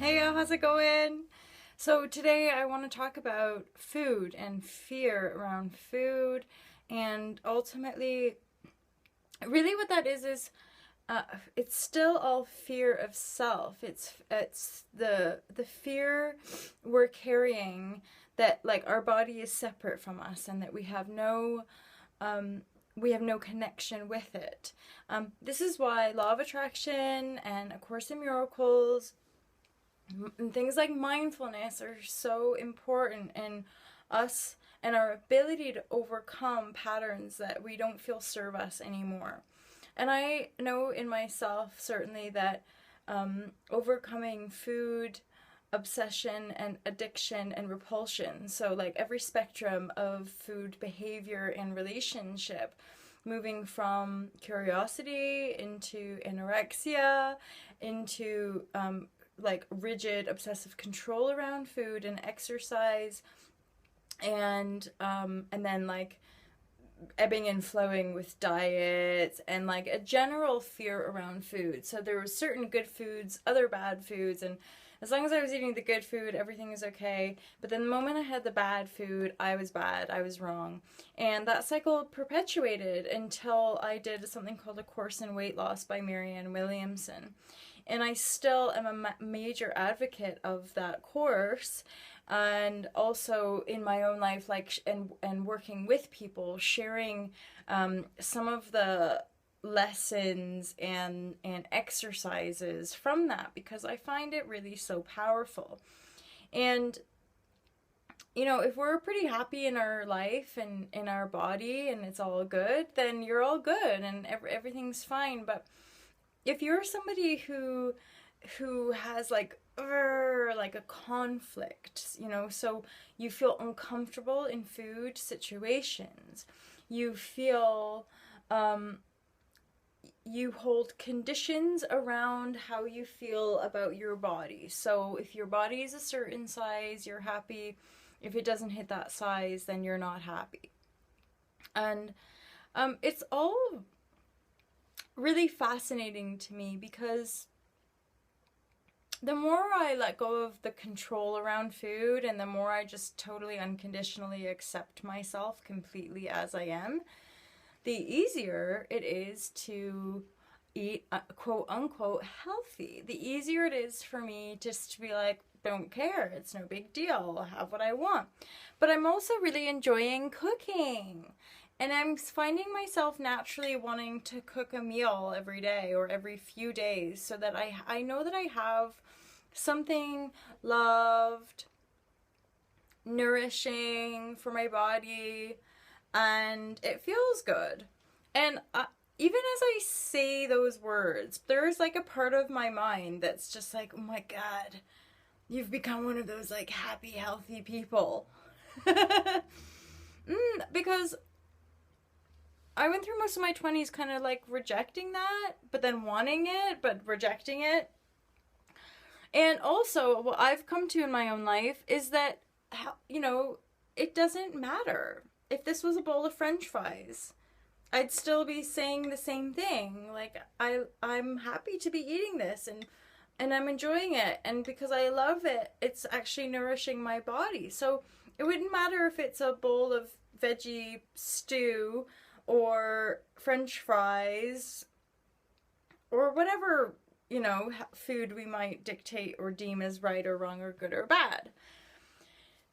Hey, how's it going? So today I want to talk about food and fear around food, and ultimately, really what that is uh, it's still all fear of self. It's the fear we're carrying that like our body is separate from us and that um, we have no connection with it. This is why Law of Attraction and A Course in Miracles and things like mindfulness are so important in us and our ability to overcome patterns that we don't feel serve us anymore. And I know in myself certainly that overcoming food obsession and addiction and repulsion, so like every spectrum of food behavior and relationship, moving from curiosity into anorexia into like rigid obsessive control around food and exercise, and then like ebbing and flowing with diets and like a general fear around food. So there were certain good foods, other bad foods, and as long as I was eating the good food, everything is okay. But then the moment I had the bad food, I was bad, I was wrong. And that cycle perpetuated until I did something called A Course in Weight Loss by Marianne Williamson. And I still am a major advocate of that course, and also in my own life, like and working with people, sharing some of the lessons and exercises from that, because I find it really so powerful. And you know, if we're pretty happy in our life and in our body and it's all good, then you're all good and everything's fine. But if you're somebody who has like a conflict, you know, so you feel uncomfortable in food situations, you feel you hold conditions around how you feel about your body. So if your body is a certain size, you're happy. If it doesn't hit that size, then you're not happy. And it's all really fascinating to me, because the more I let go of the control around food and the more I just totally unconditionally accept myself completely as I am, the easier it is to eat quote unquote healthy. The easier it is for me just to be like, don't care, it's no big deal, I'll have what I want. But I'm also really enjoying cooking. And I'm finding myself naturally wanting to cook a meal every day or every few days, so that I know that I have something loved, nourishing for my body, and it feels good. And even as I say those words, there's like a part of my mind that's just like, oh my God, you've become one of those like happy, healthy people. Because I went through most of my 20s kind of like rejecting that, but then wanting it, but rejecting it. And also, what I've come to in my own life is that, you know, it doesn't matter. If this was a bowl of French fries, I'd still be saying the same thing. Like, I'm happy to be eating this, and I'm enjoying it. And because I love it, it's actually nourishing my body. So it wouldn't matter if it's a bowl of veggie stew or French fries or whatever, you know, food we might dictate or deem as right or wrong or good or bad.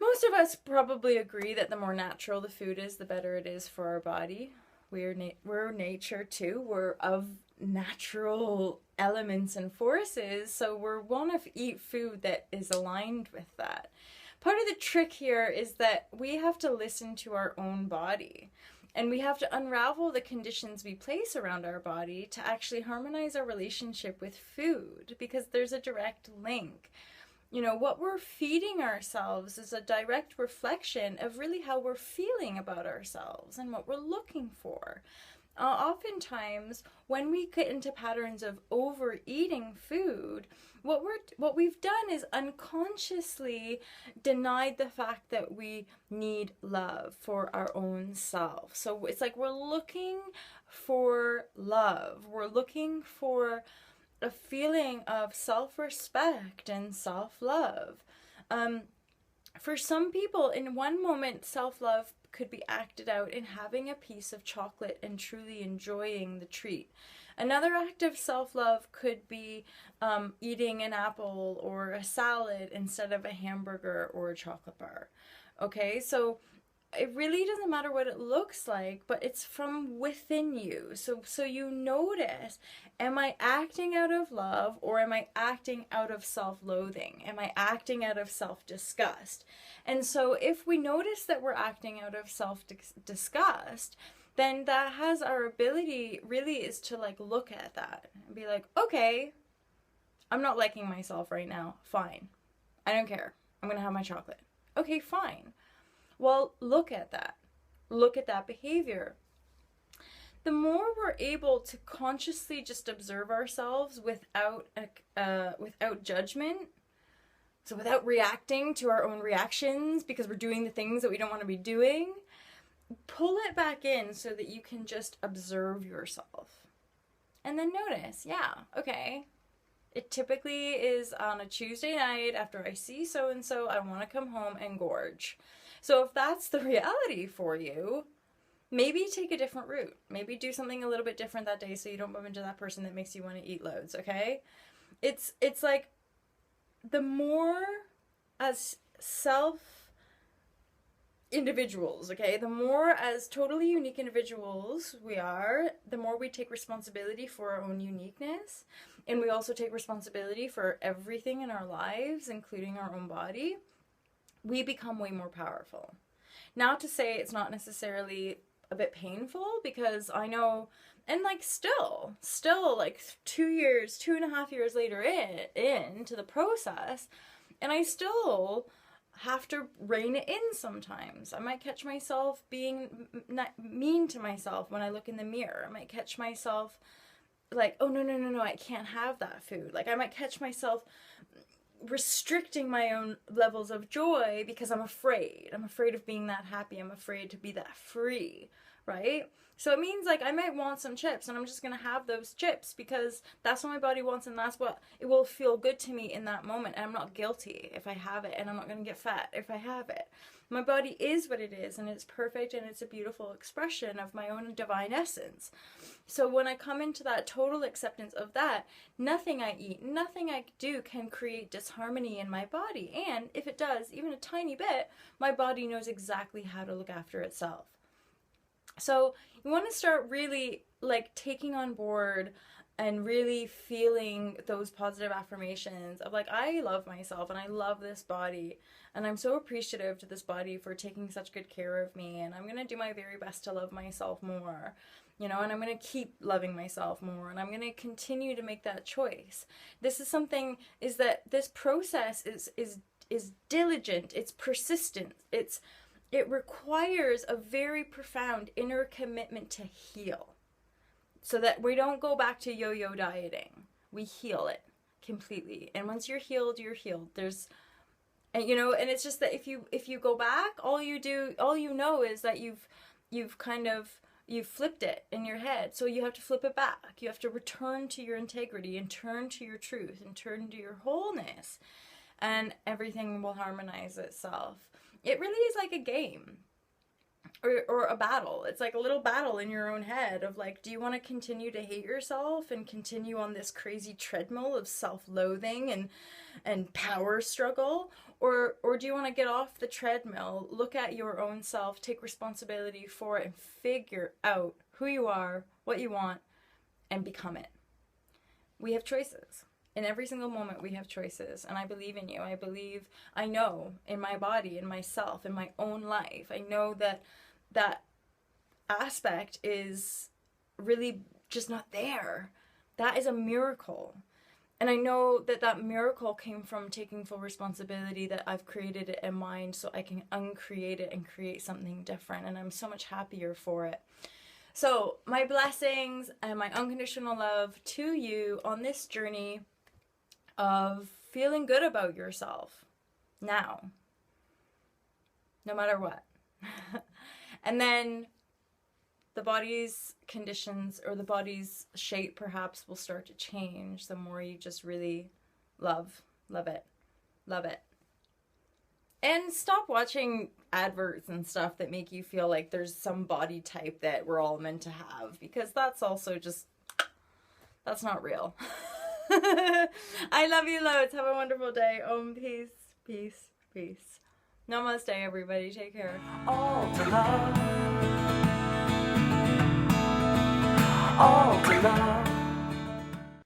Most of us probably agree that the more natural the food is, the better it is for our body. We're nature too. We're of natural elements and forces, so we want to eat food that is aligned with that. Part of the trick here is that we have to listen to our own body. And we have to unravel the conditions we place around our body to actually harmonize our relationship with food, because there's a direct link. You know, what we're feeding ourselves is a direct reflection of really how we're feeling about ourselves and what we're looking for. Oftentimes, when we get into patterns of overeating food, what we've done is unconsciously denied the fact that we need love for our own self. So it's like we're looking for love. We're looking for a feeling of self-respect and self-love. For some people, in one moment, self-love could be acted out in having a piece of chocolate and truly enjoying the treat. Another act of self-love could be eating an apple or a salad instead of a hamburger or a chocolate bar. Okay, so it really doesn't matter what it looks like, but it's from within you. So you notice, am I acting out of love, or am I acting out of self-loathing? Am I acting out of self-disgust? And so if we notice that we're acting out of self-disgust, then that has our ability really is to like look at that and be like, okay, I'm not liking myself right now. Fine. I don't care. I'm going to have my chocolate. Okay, fine. Well, look at that. Look at that behavior. The more we're able to consciously just observe ourselves without judgment, so without reacting to our own reactions because we're doing the things that we don't want to be doing, pull it back in so that you can just observe yourself. And then notice, yeah, okay, it typically is on a Tuesday night after I see so-and-so, I want to come home and gorge. So if that's the reality for you, maybe take a different route. Maybe do something a little bit different that day so you don't bump into that person that makes you want to eat loads, okay? It's like the more as individuals, okay? The more as totally unique individuals we are, the more we take responsibility for our own uniqueness. And we also take responsibility for everything in our lives, including our own body. We become way more powerful. Not to say it's not necessarily a bit painful, because I know, and like still like 2.5 years later into the process, and I still have to rein it in sometimes. I might catch myself being mean to myself when I look in the mirror. I might catch myself like, oh no, I can't have that food. Like I might catch myself restricting my own levels of joy because I'm afraid. I'm afraid of being that happy. I'm afraid to be that free, right? So it means like I might want some chips and I'm just going to have those chips because that's what my body wants and that's what it will feel good to me in that moment. And I'm not guilty if I have it, and I'm not going to get fat if I have it. My body is what it is, and it's perfect, and it's a beautiful expression of my own divine essence. So when I come into that total acceptance of that, nothing I eat, nothing I do can create disharmony in my body. And if it does, even a tiny bit, my body knows exactly how to look after itself. So you want to start really like taking on board and really feeling those positive affirmations of like, I love myself and I love this body, and I'm so appreciative to this body for taking such good care of me, and I'm going to do my very best to love myself more, you know, and I'm going to keep loving myself more, and I'm going to continue to make that choice. This is something, is that this process is diligent, it's persistent, it requires a very profound inner commitment to heal. So that we don't go back to yo-yo dieting. We heal it completely. And once you're healed, you're healed. And you know, and it's just that if you go back, all you know is that you've flipped it in your head. So you have to flip it back. You have to return to your integrity and turn to your truth and turn to your wholeness, and everything will harmonize itself. It really is like a game. Or a battle. It's like a little battle in your own head of like, do you want to continue to hate yourself and continue on this crazy treadmill of self-loathing and power struggle? Or do you want to get off the treadmill, look at your own self, take responsibility for it, and figure out who you are, what you want, and become it? We have choices. In every single moment we have choices, and I believe in you. I know in my body, in myself, in my own life, I know that aspect is really just not there. That is a miracle. And I know that miracle came from taking full responsibility that I've created it in mind so I can uncreate it and create something different, and I'm so much happier for it. So my blessings and my unconditional love to you on this journey of feeling good about yourself now, no matter what. And then the body's conditions or the body's shape perhaps will start to change the more you just really love it. Love it. And stop watching adverts and stuff that make you feel like there's some body type that we're all meant to have, because that's also just, that's not real. I love you loads. Have a wonderful day. Peace, peace, peace. Namaste, everybody. Take care. All to love. All to love.